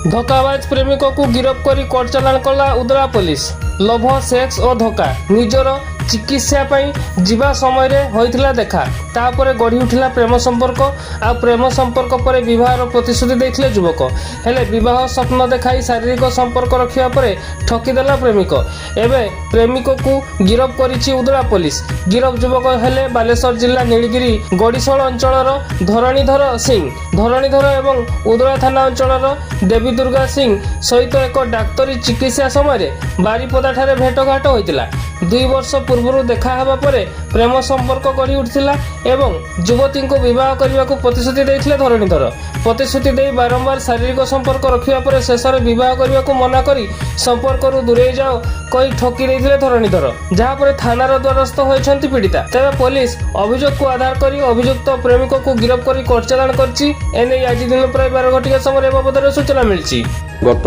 धोखाबाज प्रेमिक को गिरफ्त कर कोर्ट चालाण कला उदला पुलिस। लोभ सेक्स और धोखा निजर चिकित्सा जीवा समय होइथिला देखा तापर गढ़ी उठिला प्रेम संपर्क आ प्रेम संपर्क पर विवाह प्रतिश्रुति देथिले युवक हेले विवाह स्वप्न देखाई शारीरिक संपर्क रखिया परे ठकीदेला प्रेमिक। एबे प्रेमिक को गिरफ्त करिछि उदला पुलिस। गिरफ्त युवक हेले बालेश्वर जिला नीलगिरी गड़ीशोल अंचलर धरणीधर सिंह। धरणीधर एवं उदला थाना अंचलर देवी दुर्गा सिंह सहित एक डाक्तरी चिकित्सा समय बारीपदा ठारे भेटघाट होइतिला। 2 वर्ष पूर्व देखा हेबा परे प्रेम संपर्क गढ़ी उठिला एवं युवती को बह करने को प्रतिश्रुति देथिले धरणीधर। प्रतिश्रुति दे बारंबार शारीरिक संपर्क रखिया परे शेष में बह करने को मना करी संपर्क दूरे जाओ कही ठकी देथिले धरणीधर जहाँ पर थानार द्वारस्थ होइछंती पीड़िता। तेबे पुलिस अभियोग को आधार करी अभियुक्त प्रेमिक को गिरफ्त करी कोर्ट चालाण करछि। एने आज दिन प्राय 12 घटिका समय बाबद सूचना मिलछि। गत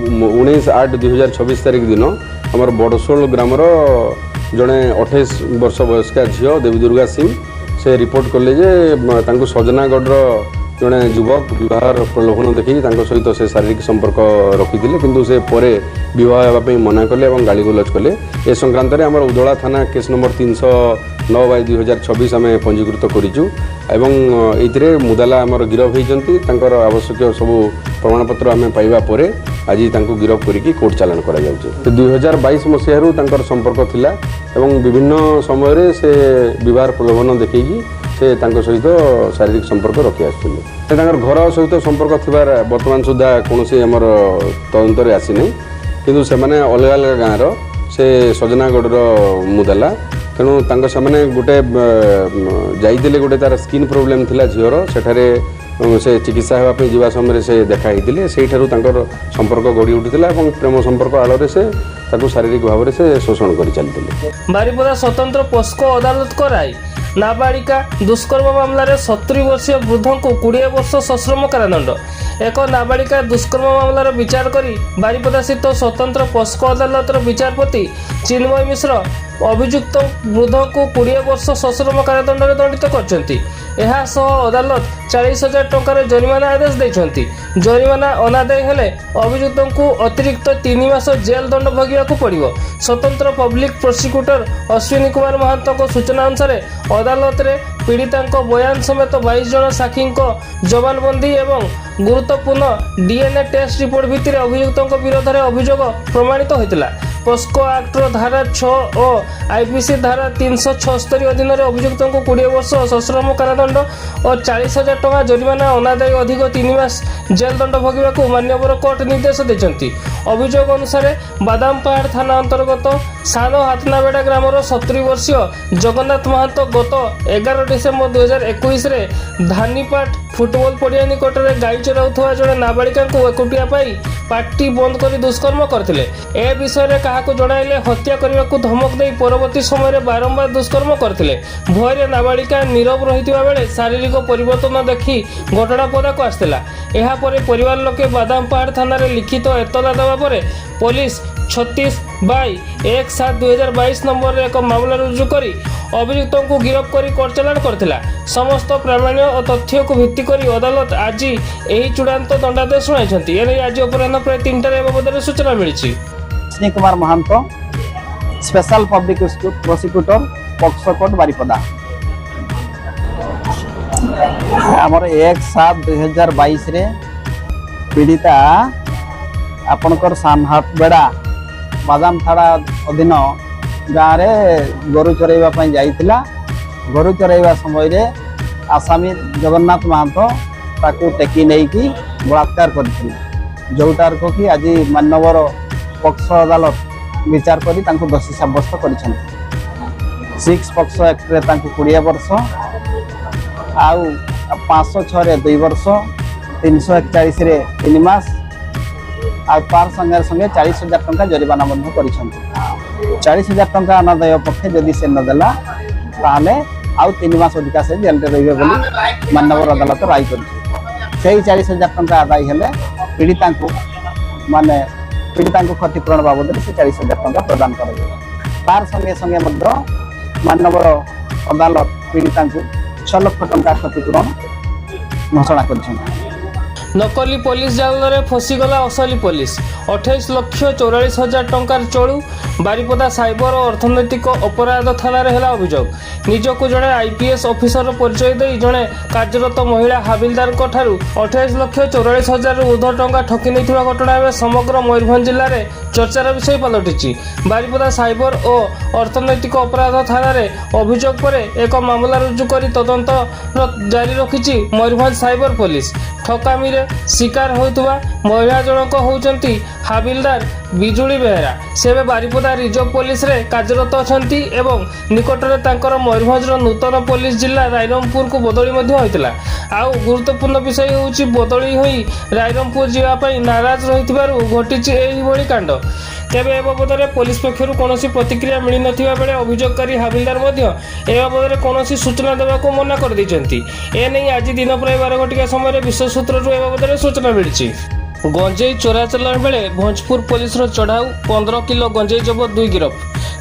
19/8/2026 तारिख दिन आमर बड़शोल ग्रामर जड़े 28 वर्ष वयस्का झील देवी दुर्गा सिंह से रिपोर्ट कले जे सजनागढ़ जड़े युवक विवाह प्रलोभन देखी सहित से शारीरिक संपर्क रखी किंतु से परे विवाह होगापी मना कले और गाड़गोलज कले। ए संक्रांत में आमर उदला थाना केस नंबर 309/2026 आम पंजीकृत करूँ एवं मुदाला आमर गिरफ होती आवश्यक सब प्रमाणपत्र आम पाइबा परे आज गिरफ करिकी कोर्ट चालाण करा जाउछे। 2022 मसीह संपर्क थिला एवं विभिन्न समय से विवाह प्रलोभन देखी से सहित शारीरिक संपर्क रखी आसुले। घर सहित संपर्क थिबार वर्तमान सुधा कौन आमर तदंतर आसी नहीं किंतु से माने अलग अलग गाँव से सजनागढ़ मुदाला तेणु से गोटे जाइए गोटे तार स्किन प्रोब्लेम थिला झीवर सेठारे से चिकित्सा होगापी जीवा समय से देखाई से संपर्क गढ़ी उठिला और प्रेम संपर्क आड़ से शारीरिक भाव में से शोषण कर चलते। बारीपदा स्वतंत्र पोस्को अदालत कराई नाबालिका दुष्कर्म मामला 70 वर्षीय वृद्ध को 20 वर्ष सश्रम कारादंड। एक नाबालिका दुष्कर्म मामलार विचार करी बारीपदा स्थित स्वतंत्र पोस्को अदालतर विचारपति चिन्मय मिश्र अभियुक्त वृद्ध को 20 वर्ष सश्रम कारादंड दंडित करछंती। एहा सह अदालत 40,000 टंकार जरिमाना आदेश देछंती। जरिमाना अनादाय हेले अभियुक्त को अतिरिक्त 3 मास जेल दंड भोगिया को पड़िबो। स्वतंत्र पब्लिक प्रोसिक्यूटर अश्विनी कुमार महांतो सूचना अनुसार अदालत रे पीड़िता बयान समेत 22 जन साक्षी जबानबंदी एवं गुरुत्वपूर्ण डीएनए टेस्ट रिपोर्ट भित्तिरे अभियुक्त विरोध में अभियोग प्रमाणित होता। पोस्को एक्टर धारा 6 और आईपीसी धारा 376 अधीन अभियुक्त को 20 वर्ष सश्रम कारादंड और 40,000 टंका जरिमाना अनादायी अधिक 3 मास जेल दंड भोगवाक मान्यवर कोर्ट निर्देश देते। अभियोग अनुसार बादामपाहाड़ थाना अंतर्गत सान हाथनाबेड़ा ग्रामर 70 वर्षीय जगन्नाथ महांतो गत 11 डिसेम्बर 2021 धानीपाट फुटबॉल पड़िया निकट में गाई चराउथवा जड़े नाबालिका को एकुटिया पाई पार्टी बंद कर दुष्कर्म करथिले। ए विषय में काहाकू जणाइले हत्या करने को धमक दे परवर्ती समय बारंबार दुष्कर्म करथिले। भୟରେ नाबालिका नीरव रहिथिबा बेले शारीरिक परिवर्तन देखि घटना पदाक आसथिला। एहा परे परिवार लोके बादामपाहाड़ थाना रे लिखित एतला देवा परे पुलिस 36/17/2022 नंबर रे एक मामला रुजु करी अभियुक्त को गिरफ्त कर कोर्ट चालाण करथिला। समस्त प्रामाण्य और तथ्य को भित्ति करी अदालत आज यही चूड़ांत दंडादेश शुणाइछंती। एने आज अपराह्न प्राय 3टार बाबद सूचना मिली। Ashwini Kumar Mahanto special public prosecutor POCSO court Baripada आमर 1/7/2022 रे पीड़िता आपणकर सानहाटबेड़ा बादाम थाड़ा अधीन गाँव में गोरु चरैवा जाइतिला। गोरु चरैवा समय आसामी जगन्नाथ महांतो ताकू टेकी नहीं कि बलात्कार करथिले जोटार को कि आज मानवर पक्ष अदालत विचार करी तांको दोषी साब्यस्त करिसेंती। 6 पक्ष एक्ट रे तांको 20 वर्ष आउ 506 रे 2 वर्ष 341 रे 3 मास आ पार संगे संगे 40,000 टंका जरिमाना बंध करिसेंती। 40,000 टंका अनादाय पक्षे जदि से नदेला ताहले आउ 3 मास अधिका से जेल रे रहिबे बोली मानवर अदालत राय करछि। सेही 40,000 टंका आदाय हेले पीड़िता को माने पीड़िता को क्षतिपूरण बाबद से 40,000 टंका प्रदान कर तार संगे संगे मानवर अदालत पीड़िता को 6 लाख टंका क्षतिपूरण घोषणा कर। ନକଲି ପୋଲିସ ଜାଲରେ ଫସିଗଲା ଅସଲି ପୋଲିସ। 28,44,000 ଟଙ୍କାର ଚଳୁ ବାରିପଦା ସାଇବର ଓ ଅର୍ଥନୈତିକ ଅପରାଧ ଥାନାରେ ହେଲା ଅଭିଯୋଗ। ନିଜକୁ ଜଣେ IPS ଅଫିସର ପରିଚୟ ଦେଇ ଜଣେ କାର୍ଯ୍ୟରତ ମହିଳା ହାବିଲଦାରଙ୍କ ଠାରୁ 28,44,000ରୁ ଉର୍ଦ୍ଧ୍ୱ ଟଙ୍କା ଠକି ନେଇଥିବା ଘଟଣା ଏବେ ସମଗ୍ର ମୟୂରଭଞ୍ଜ ଜିଲ୍ଲାରେ ଚର୍ଚ୍ଚାର ବିଷୟ ପାଲଟିଛି। ବାରିପଦା ସାଇବର ଓ ଅର୍ଥନୈତିକ ଅପରାଧ ଥାନାରେ ଅଭିଯୋଗ ପରେ ଏକ ମାମଲା ରୁଜୁ କରି ତଦନ୍ତ ଜାରି ରଖିଛି ମୟୂରଭଞ୍ଜ ସାଇବର ପୋଲିସ। ଠକାମିରେ ଶିକାର ହୋଇଥିବା ମହିଳା ଜଣକ ହେଉଛନ୍ତି ହାବିଲଦାର ବିଜୁଳି ବେହେରା। ସେ ଏବେ ବାରିପଦା ରିଜର୍ଭ ପୋଲିସରେ କାର୍ଯ୍ୟରତ ଅଛନ୍ତି ଏବଂ ନିକଟରେ ତାଙ୍କର ମୟୂରଭଞ୍ଜର ନୂତନ ପୋଲିସ ଜିଲ୍ଲା ରାଇରଙ୍ଗପୁରକୁ ବଦଳି ମଧ୍ୟ ହୋଇଥିଲା। ଆଉ ଗୁରୁତ୍ୱପୂର୍ଣ୍ଣ ବିଷୟ ହେଉଛି ବଦଳି ହୋଇ ରାଇରଙ୍ଗପୁର ଯିବା ପାଇଁ ନାରାଜ ରହିଥିବାରୁ ଘଟିଛି ଏହିଭଳି କାଣ୍ଡ। ତେବେ ଏ ବାବଦରେ ପୋଲିସ ପକ୍ଷରୁ କୌଣସି ପ୍ରତିକ୍ରିୟା ମିଳିନଥିବା ବେଳେ ଅଭିଯୋଗକାରୀ ହାବିଲଦାର ମଧ୍ୟ ଏ ବାବଦରେ କୌଣସି ସୂଚନା ଦେବାକୁ ମନା କରିଦେଇଛନ୍ତି। ଏନେଇ ଆଜି ଦିନ ପ୍ରାୟ 12 ଘଟିକା ସମୟରେ ବିଶ୍ୱ ସୂତ୍ରରୁ ଏ ବାବଦରେ ସୂଚନା ମିଳିଛି। ଗଞ୍ଜେଇ ଚୋରା ଚାଲାଣ ବେଳେ ଭଞ୍ଜପୁର ପୋଲିସର ଚଢ଼ାଉ, 15 କିଲୋ ଗଞ୍ଜେଇ ଜବତ, 2 ଗିରଫ।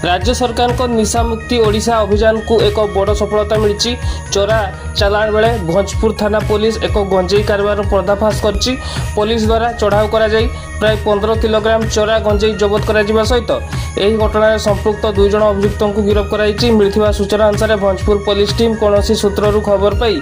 ରାଜ୍ୟ ସରକାରଙ୍କ ନିଶାମୁକ୍ତି ଓଡ଼ିଶା ଅଭିଯାନକୁ ଏକ ବଡ଼ ସଫଳତା ମିଳିଛି। ଚୋରା ଚାଲାଣ ବେଳେ ଭଞ୍ଜପୁର ଥାନା ପୋଲିସ ଏକ ଗଞ୍ଜେଇ କାରବାରର ପର୍ଦ୍ଦାଫାଶ କରିଛି। ପୋଲିସ ଦ୍ୱାରା ଚଢ଼ାଉ କରାଯାଇ ପ୍ରାୟ 15 କିଲୋଗ୍ରାମ ଚୋରା ଗଞ୍ଜେଇ ଜବତ କରାଯିବା ସହିତ ଏହି ଘଟଣାରେ ସମ୍ପୃକ୍ତ 2 ଜଣ ଅଭିଯୁକ୍ତଙ୍କୁ ଗିରଫ କରାଯାଇଛି। ମିଳିଥିବା ସୂଚନା ଅନୁସାରେ ଭଞ୍ଜପୁର ପୋଲିସ ଟିମ୍ କୌଣସି ସୂତ୍ରରୁ ଖବର ପାଇ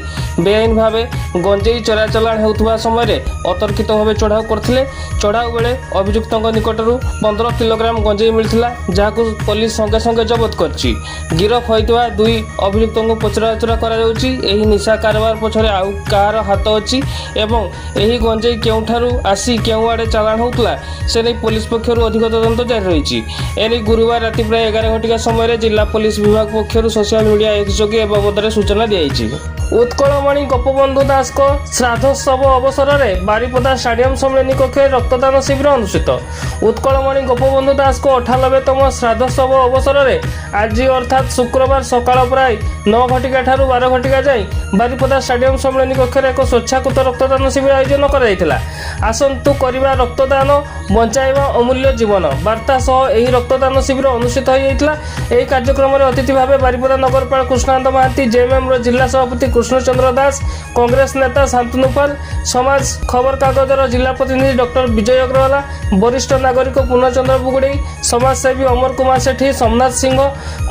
ବେଆଇନ ଭାବେ ଗଞ୍ଜେଇ ଚୋରା ଚାଲାଣ ହେଉଥିବା ସମୟରେ ଅତର୍କିତ ଭାବେ ଚଢ଼ାଉ କରିଥିଲେ। ଚଢ଼ାଉ ବେଳେ ଅଭିଯୁକ୍ତଙ୍କ ନିକଟରୁ 15 କିଲୋଗ୍ରାମ ଗଞ୍ଜେଇ ମିଳିଥିଲା, ଯାହାକୁ ପୋଲିସ ସଙ୍ଗେ ସଙ୍ଗେ ଜବତ କରିଛି। ଗିରଫ ହୋଇଥିବା 2 ଅଭିଯୁକ୍ତଙ୍କୁ ପଚରାଉଚରା କରାଯାଉଛି। ଏହି ନିଶା କାରବାର ପଛରେ ଆଉ କାହାର ହାତ ଅଛି ଏବଂ ଏହି ଗଞ୍ଜେଇ କେଉଁଠାରୁ ଆସି କେଉଁଆଡ଼େ ଚାଲାଣ ହେଉଥିଲା ସେ ନେଇ ପୋଲିସ ପକ୍ଷରୁ ଅଧିକ ତଦନ୍ତ ଜାରି ରହିଛି। ଏନେଇ ଗୁରୁବାର ରାତି ପ୍ରାୟ 11 ଘଟିକା ସମୟରେ ଜିଲ୍ଲା ପୋଲିସ ବିଭାଗ ପକ୍ଷରୁ ସୋସିଆଲ ମିଡ଼ିଆ ଏକ୍ସ ଯୋଗେ ଏ ବାବଦରେ ସୂଚନା ଦିଆଯାଇଛି। ଉତ୍କଳମଣି ଗୋପବନ୍ଧୁ ଦାସଙ୍କ ଶ୍ରାଦ୍ଧୋତ୍ସବ ଅବସରରେ ବାରିପଦା ଷ୍ଟାଡିୟମ ସମ୍ମିଳନୀ କକ୍ଷରେ ରକ୍ତଦାନ ଶିବିର ଅନୁଷ୍ଠିତ। ଉତ୍କଳମଣି ଗୋପବନ୍ଧୁ ଦାସଙ୍କ 98ତମ ଶ୍ରାଦ୍ଧୋତ୍ସବ ଅବସରରେ ଆଜି ଅର୍ଥାତ୍ ଶୁକ୍ରବାର ସକାଳ ପ୍ରାୟ 9 ଘଟିକା ଠାରୁ 12 ଘଟିକା ଯାଏଁ ବାରିପଦା ଷ୍ଟାଡିୟମ ସମ୍ମିଳନୀ କକ୍ଷରେ ଏକ ସ୍ୱେଚ୍ଛାକୃତ ରକ୍ତଦାନ ଶିବିର ଆୟୋଜନ କରାଯାଇଥିଲା। ଆସନ୍ତୁ କରିବା ରକ୍ତଦାନ, ବଞ୍ଚାଇବା ଅମୂଲ୍ୟ ଜୀବନ ବାର୍ତ୍ତା ସହ ଏହି ରକ୍ତଦାନ ଶିବିର ଅନୁଷ୍ଠିତ ହୋଇଯାଇଥିଲା। ଏହି କାର୍ଯ୍ୟକ୍ରମରେ ଅତିଥି ଭାବେ ବାରିପଦା ନଗରପାଳ କୃଷ୍ଣାନ୍ତ ମହାନ୍ତି, JMMର ଜିଲ୍ଲା ସଭାପତି କୃଷ୍ଣଚନ୍ଦ୍ର ଦାସ, କଂଗ୍ରେସ ନେତା ଶାନ୍ତନୁ ପାଲ, ସମାଜ ଖବରକାଗଜର ଜିଲ୍ଲା ପ୍ରତିନିଧି ଡକ୍ଟର ବିଜୟ ଅଗ୍ରୱାଲା, ବରିଷ୍ଠ ନାଗରିକ ପୂର୍ଣ୍ଣଚନ୍ଦ୍ର ବୁଗୁଡେଇ, ସମାଜସେବୀ ଅମର କୁମାର ସେଠୀ, ସୋମନାଥ ସିଂହ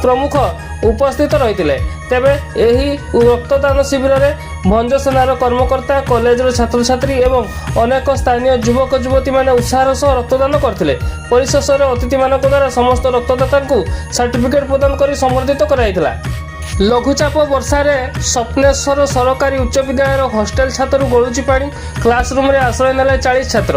ପ୍ରମୁଖ ଉପସ୍ଥିତ ରହିଥିଲେ। ତେବେ ଏହି ରକ୍ତଦାନ ଶିବିରରେ ଭଞ୍ଜସେନାର କର୍ମକର୍ତ୍ତା, କଲେଜର ଛାତ୍ରଛାତ୍ରୀ ଏବଂ ଅନେକ ସ୍ଥାନୀୟ ଯୁବକ ଯୁବତୀମାନେ ଉତ୍ସାହର ସହ ରକ୍ତଦାନ କରିଥିଲେ। ପରିଶେଷରେ ଅତିଥିମାନଙ୍କ ଦ୍ୱାରା ସମସ୍ତ ରକ୍ତଦାତାଙ୍କୁ ସାର୍ଟିଫିକେଟ୍ ପ୍ରଦାନ କରି ସମ୍ବର୍ଦ୍ଧିତ କରାଯାଇଥିଲା। ଲଘୁଚାପ ବର୍ଷାରେ ସ୍ୱପ୍ନେଶ୍ୱର ସରକାରୀ ଉଚ୍ଚ ବିଦ୍ୟାଳୟର ହଷ୍ଟେଲ ଛାତରୁ ଗଳୁଛି ପାଣି, କ୍ଲାସରୁମ୍ରେ ଆଶ୍ରୟ ନେଲେ 40 ଛାତ୍ର।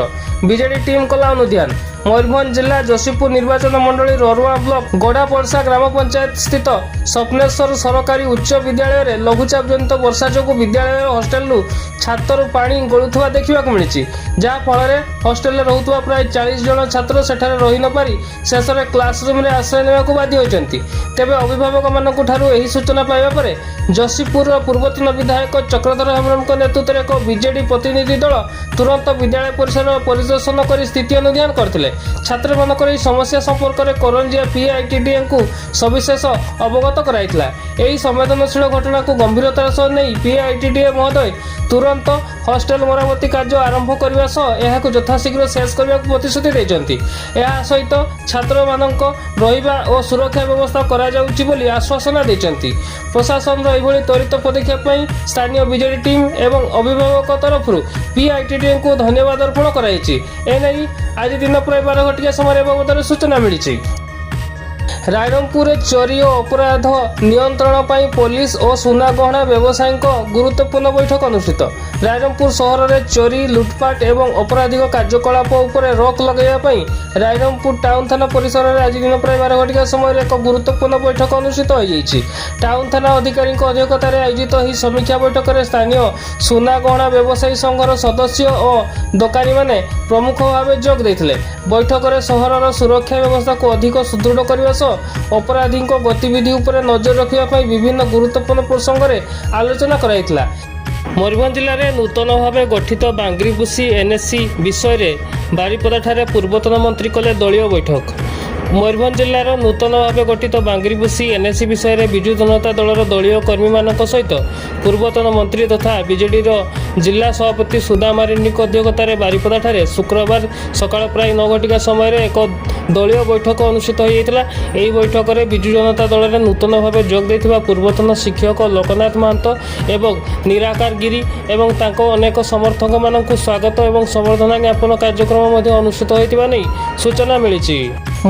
ବିଜେଡି ଟିମ୍ କଲା ଅନୁଧ୍ୟାନ। ମୟୂରଭଞ୍ଜ ଜିଲ୍ଲା ଯୋଶୀପୁର ନିର୍ବାଚନ ମଣ୍ଡଳୀ ରରୁଆ ବ୍ଲକ ଗଡ଼ାପଡ଼ସା ଗ୍ରାମ ପଞ୍ଚାୟତ ସ୍ଥିତ ସ୍ୱପ୍ନେଶ୍ୱର ସରକାରୀ ଉଚ୍ଚ ବିଦ୍ୟାଳୟରେ ଲଘୁଚାପ ଜନିତ ବର୍ଷା ଯୋଗୁଁ ବିଦ୍ୟାଳୟର ହଷ୍ଟେଲରୁ ଛାତରୁ ପାଣି ଗଳୁଥିବା ଦେଖିବାକୁ ମିଳିଛି, ଯାହା ଫଳରେ ହଷ୍ଟେଲରେ ରହୁଥିବା ପ୍ରାୟ 40 ଜଣ ଛାତ୍ର ସେଠାରେ ରହି ନପାରି ଶେଷରେ କ୍ଲାସରୁମ୍ରେ ଆଶ୍ରୟ ନେବାକୁ ବାଧ୍ୟ ହୋଇଛନ୍ତି। ତେବେ ଅଭିଭାବକମାନଙ୍କ ଠାରୁ ଏହି ସୂଚନା ପାଇବା ପରେ ଯୋଶୀପୁରର ପୂର୍ବତନ ବିଧାୟକ ଚକ୍ରଧର ହେମ୍ରମଙ୍କ ନେତୃତ୍ୱରେ ଏକ ବିଜେଡି ପ୍ରତିନିଧି ଦଳ ତୁରନ୍ତ ବିଦ୍ୟାଳୟ ପରିସର ପରିଦର୍ଶନ କରି ସ୍ଥିତି ଅନୁଧ୍ୟାନ କରିଥିଲେ। ଛାତ୍ରମାନଙ୍କର ଏହି ସମସ୍ୟା ସମ୍ପର୍କରେ କରଞ୍ଜିଆ PITDAଙ୍କୁ ସବିଶେଷ ଅବଗତ କରାଯାଇଥିଲା। ଏହି ସମ୍ବେଦନଶୀଳ ଘଟଣାକୁ ଗମ୍ଭୀରତାର ସହ ନେଇ PITDA ମହୋଦୟ ତୁରନ୍ତ ହଷ୍ଟେଲ ମରାମତି କାର୍ଯ୍ୟ ଆରମ୍ଭ କରିବା ସହ ଏହାକୁ ଯଥାଶୀଘ୍ର ଶେଷ କରିବାକୁ ପ୍ରତିଶ୍ରୁତି ଦେଇଛନ୍ତି। ଏହା ସହିତ ଛାତ୍ରମାନଙ୍କ ରହିବା ଓ ସୁରକ୍ଷା ବ୍ୟବସ୍ଥା କରାଯାଉଛି ବୋଲି ଆଶ୍ୱାସନା ଦେଇଛନ୍ତି। ପ୍ରଶାସନର ଏଭଳି ତ୍ୱରିତ ପଦକ୍ଷେପ ପାଇଁ ସ୍ଥାନୀୟ ବିଜେଡି ଟିମ୍ ଏବଂ ଅଭିଭାବକ ତରଫରୁ PITDAଙ୍କୁ ଧନ୍ୟବାଦ ଅର୍ପଣ କରାଯାଇଛି। ଏନେଇ ଆଜି ଦିନ ପ୍ରାୟ 12 ଘଟିକା ସମୟରେ ବାବଦରେ ସୂଚନା ମିଳିଛି। ରାଇରଙ୍ଗପୁରରେ ଚୋରି ଓ ଅପରାଧ ନିୟନ୍ତ୍ରଣ ପାଇଁ ପୋଲିସ ଓ ସୁନା ଗହଣା ବ୍ୟବସାୟୀଙ୍କ ଗୁରୁତ୍ୱପୂର୍ଣ୍ଣ ବୈଠକ ଅନୁଷ୍ଠିତ। ରାଇରଙ୍ଗପୁର ସହରରେ ଚୋରି, ଲୁଟପାଟ ଏବଂ ଅପରାଧିକ କାର୍ଯ୍ୟକଳାପ ଉପରେ ରୋକ ଲଗାଇବା ପାଇଁ ରାଇରଙ୍ଗପୁର ଟାଉନ ଥାନା ପରିସରରେ ଆଜି ଦିନ ପ୍ରାୟ 12 ଘଟିକା ସମୟରେ ଏକ ଗୁରୁତ୍ୱପୂର୍ଣ୍ଣ ବୈଠକ ଅନୁଷ୍ଠିତ ହୋଇଯାଇଛି। ଟାଉନ ଥାନା ଅଧିକାରୀଙ୍କ ଅଧ୍ୟକ୍ଷତାରେ ଆୟୋଜିତ ଏହି ସମୀକ୍ଷା ବୈଠକରେ ସ୍ଥାନୀୟ ସୁନା ଗହଣା ବ୍ୟବସାୟୀ ସଂଘର ସଦସ୍ୟ ଓ ଦୋକାନୀମାନେ ପ୍ରମୁଖ ଭାବେ ଯୋଗ ଦେଇଥିଲେ। ବୈଠକରେ ସହରର ସୁରକ୍ଷା ବ୍ୟବସ୍ଥାକୁ ଅଧିକ ସୁଦୃଢ଼ କରିବା ସହ ଅପରାଧୀଙ୍କ ଗତିବିଧି ଉପରେ ନଜର ରଖିବା ପାଇଁ ବିଭିନ୍ନ ଗୁରୁତ୍ୱପୂର୍ଣ୍ଣ ପ୍ରସଙ୍ଗରେ ଆଲୋଚନା କରାଯାଇଥିଲା। ମୟୂରଭଞ୍ଜ ଜିଲ୍ଲାରେ ନୂତନ ଭାବେ ଗଠିତ ବାଙ୍ଗିରିପୋଷି NSC ବିଷୟରେ ବାରିପଦାଠାରେ ପୂର୍ବତନ ମନ୍ତ୍ରୀ କଲେ ଦଳୀୟ ବୈଠକ। ମୟୂରଭଞ୍ଜ ଜିଲ୍ଲାର ନୂତନ ଭାବେ ଗଠିତ ବାଙ୍ଗିରିପୋଷି ଏନ୍ଏସି ବିଷୟରେ ବିଜୁ ଜନତା ଦଳର ଦଳୀୟ କର୍ମୀମାନଙ୍କ ସହିତ ପୂର୍ବତନ ମନ୍ତ୍ରୀ ତଥା ବିଜେଡିର ଜିଲ୍ଲା ସଭାପତି ସୁଧା ମାରିଣ୍ଡିଙ୍କ ଅଧ୍ୟକ୍ଷତାରେ ବାରିପଦାଠାରେ ଶୁକ୍ରବାର ସକାଳ ପ୍ରାୟ 9 ଘଟିକା ସମୟରେ ଏକ ଦଳୀୟ ବୈଠକ ଅନୁଷ୍ଠିତ ହୋଇଯାଇଥିଲା। ଏହି ବୈଠକରେ ବିଜୁ ଜନତା ଦଳରେ ନୂତନ ଭାବେ ଯୋଗ ଦେଇଥିବା ପୂର୍ବତନ ଶିକ୍ଷକ ଲୋକନାଥ ମହାନ୍ତ ଏବଂ ନିରାକାର ଗିରି ଏବଂ ତାଙ୍କ ଅନେକ ସମର୍ଥକମାନଙ୍କୁ ସ୍ୱାଗତ ଏବଂ ସମ୍ବର୍ଦ୍ଧନା ଜ୍ଞାପନ କାର୍ଯ୍ୟକ୍ରମ ମଧ୍ୟ ଅନୁଷ୍ଠିତ ହୋଇଥିବା ନେଇ ସୂଚନା ମିଳିଛି।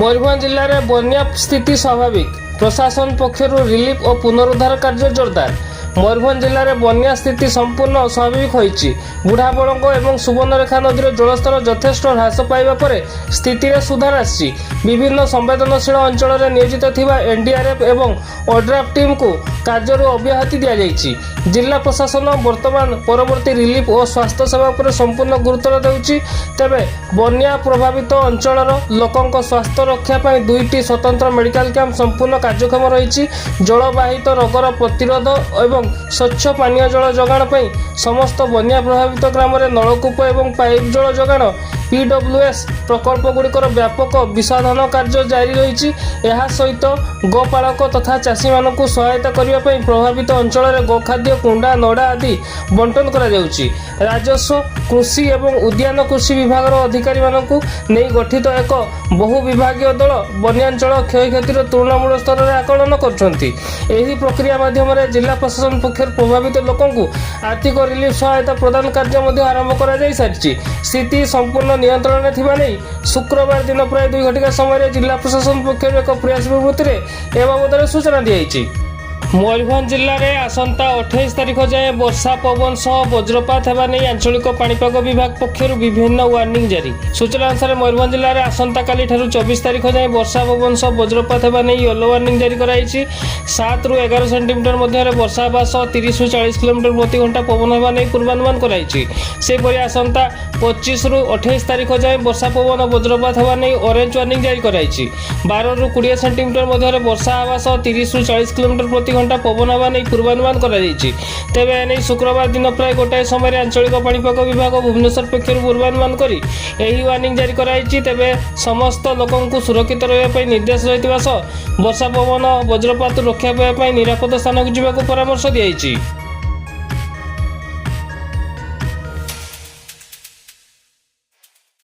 ମୟୂରଭଞ୍ଜ ଜିଲ୍ଲାରେ ବନ୍ୟା ସ୍ଥିତି ସ୍ୱାଭାବିକ, ପ୍ରଶାସନ ପକ୍ଷରୁ ରିଲିଫ ଓ ପୁନରୁଦ୍ଧାର କାର୍ଯ୍ୟ ଜୋରଦାର। ମୟୂରଭଞ୍ଜ ଜିଲ୍ଲାରେ ବନ୍ୟା ସ୍ଥିତି ସମ୍ପୂର୍ଣ୍ଣ ସ୍ୱାଭାବିକ ହୋଇଛି। ବୁଢ଼ାବଳଙ୍ଗ ଏବଂ ସୁବର୍ଣ୍ଣରେଖା ନଦୀର ଜଳସ୍ତର ଯଥେଷ୍ଟ ହ୍ରାସ ପାଇବା ପରେ ସ୍ଥିତିରେ ସୁଧାର ଆସିଛି। ବିଭିନ୍ନ ସମ୍ବେଦନଶୀଳ ଅଞ୍ଚଳରେ ନିୟୋଜିତ ଥିବା ଏନ୍ଡିଆର୍ଏଫ୍ ଏବଂ ଓଡ୍ରାଫ୍ ଟିମ୍କୁ କାର୍ଯ୍ୟରୁ ଅବ୍ୟାହତି ଦିଆଯାଇଛି। ଜିଲ୍ଲା ପ୍ରଶାସନ ବର୍ତ୍ତମାନ ପରବର୍ତ୍ତୀ ରିଲିଫ ଓ ସ୍ୱାସ୍ଥ୍ୟ ସେବା ଉପରେ ସମ୍ପୂର୍ଣ୍ଣ ଗୁରୁତ୍ୱ ଦେଉଛି। ତେବେ ବନ୍ୟା ପ୍ରଭାବିତ ଅଞ୍ଚଳର ଲୋକଙ୍କ ସ୍ୱାସ୍ଥ୍ୟ ରକ୍ଷା ପାଇଁ 2ଟି ସ୍ୱତନ୍ତ୍ର ମେଡିକାଲ କ୍ୟାମ୍ପ ସମ୍ପୂର୍ଣ୍ଣ କାର୍ଯ୍ୟକ୍ଷମ ରହିଛି। ଜଳବାହିତ ରୋଗର ପ୍ରତିରୋଧ ଏବଂ ସ୍ୱଚ୍ଛ ପାନୀୟ ଜଳ ଯୋଗାଣ ପାଇଁ ସମସ୍ତ ବନ୍ୟା ପ୍ରଭାବିତ ଗ୍ରାମରେ ନଳକୂପ ଏବଂ ପାଇପ୍ ଜଳ ଯୋଗାଣ PWS ପ୍ରକଳ୍ପଗୁଡ଼ିକର ବ୍ୟାପକ ବିଶୋଧନ କାର୍ଯ୍ୟ ଜାରି ରହିଛି। ଏହା ସହିତ ଗୋପାଳକ ତଥା ଚାଷୀମାନଙ୍କୁ ସହାୟତା କରିବା ପାଇଁ ପ୍ରଭାବିତ ଅଞ୍ଚଳରେ ଗୋଖାଦ୍ୟ, କୁଣ୍ଡା, ନଡ଼ା ଆଦି ବଣ୍ଟନ କରାଯାଉଛି। ରାଜସ୍ୱ, କୃଷି ଏବଂ ଉଦ୍ୟାନ କୃଷି ବିଭାଗର ଅଧିକାରୀମାନଙ୍କୁ ନେଇ ଗଠିତ ଏକ ବହୁ ବିଭାଗୀୟ ଦଳ ବନ୍ୟାଞ୍ଚଳ କ୍ଷୟକ୍ଷତିର ତୃଣମୂଳ ସ୍ତରରେ ଆକଳନ କରୁଛନ୍ତି। ଏହି ପ୍ରକ୍ରିୟା ମାଧ୍ୟମରେ ଜିଲ୍ଲା ପ୍ରଶାସନ ପକ୍ଷରୁ ପ୍ରଭାବିତ ଲୋକଙ୍କୁ ଆର୍ଥିକ ରିଲିଫ ସହାୟତା ପ୍ରଦାନ କାର୍ଯ୍ୟ ମଧ୍ୟ ଆରମ୍ଭ କରାଯାଇ ସାରିଛି। ସ୍ଥିତି ସମ୍ପୂର୍ଣ୍ଣ ନିୟନ୍ତ୍ରଣରେ ଥିବା ନେଇ ଶୁକ୍ରବାର ଦିନ ପ୍ରାୟ 2 ଘଟିକା ସମୟରେ ଜିଲ୍ଲା ପ୍ରଶାସନ ପକ୍ଷରୁ ଏକ ପ୍ରେସ୍ ବିବୃତ୍ତିରେ ଏ ବାବଦରେ ସୂଚନା ଦିଆଯାଇଛି। ମୟୂରଭଞ୍ଜ ଜିଲ୍ଲାରେ ଆସନ୍ତା 28 ତାରିଖ ଯାଏଁ ବର୍ଷା ପବନ ସହ ବଜ୍ରପାତ ହେବା ନେଇ ଆଞ୍ଚଳିକ ପାଣିପାଗ ବିଭାଗ ପକ୍ଷରୁ ବିଭିନ୍ନ ୱାର୍ଣ୍ଣିଂ ଜାରି। ସୂଚନା ଅନୁସାରେ ମୟୂରଭଞ୍ଜ ଜିଲ୍ଲାରେ ଆସନ୍ତାକାଲିଠାରୁ 24 ତାରିଖ ଯାଏଁ ବର୍ଷା ପବନ ସହ ବଜ୍ରପାତ ହେବା ନେଇ ୟେଲୋ ୱାର୍ଣ୍ଣିଂ ଜାରି କରାଯାଇଛି। 7 ରୁ 11 ସେଣ୍ଟିମିଟର ମଧ୍ୟରେ ବର୍ଷା ହେବା ସହ 30 ରୁ 40 କିଲୋମିଟର ପ୍ରତି ଘଣ୍ଟା ପବନ ହେବା ନେଇ ପୂର୍ବାନୁମାନ କରାଯାଇଛି। ସେହିପରି ଆସନ୍ତା 25 ରୁ 28 ତାରିଖ ଯାଏଁ ବର୍ଷା ପବନ ଓ ବଜ୍ରପାତ ହେବା ନେଇ ଅରେଞ୍ଜ ୱାର୍ଣ୍ଣିଂ ଜାରି କରାଯାଇଛି। 12 ରୁ 20 ସେଣ୍ଟିମିଟର ମଧ୍ୟରେ ବର୍ଷା ହେବା ସହ 30 ରୁ 40 କିଲୋମିଟର ପ୍ରତି ଘଣ୍ଟା ପବନ ହେବା ନେଇ ପୂର୍ବାନୁମାନ କରାଯାଇଛି। ତେବେ ଏନେଇ ଶୁକ୍ରବାର ଦିନ ପ୍ରାୟ ଗୋଟାଏ ସମୟରେ ଆଞ୍ଚଳିକ ପାଣିପାଗ ବିଭାଗ ଭୁବନେଶ୍ୱର ପକ୍ଷରୁ ପୂର୍ବାନୁମାନ କରି ଏହି ୱାର୍ଣ୍ଣିଂ ଜାରି କରାଯାଇଛି। ତେବେ ସମସ୍ତ ଲୋକଙ୍କୁ ସୁରକ୍ଷିତ ରହିବା ପାଇଁ ନିର୍ଦ୍ଦେଶ ରହିଥିବା ସହ ବର୍ଷା ପବନ ବଜ୍ରପାତରୁ ରକ୍ଷା ପାଇବା ପାଇଁ ନିରାପଦ ସ୍ଥାନକୁ ଯିବାକୁ ପରାମର୍ଶ ଦିଆଯାଇଛି।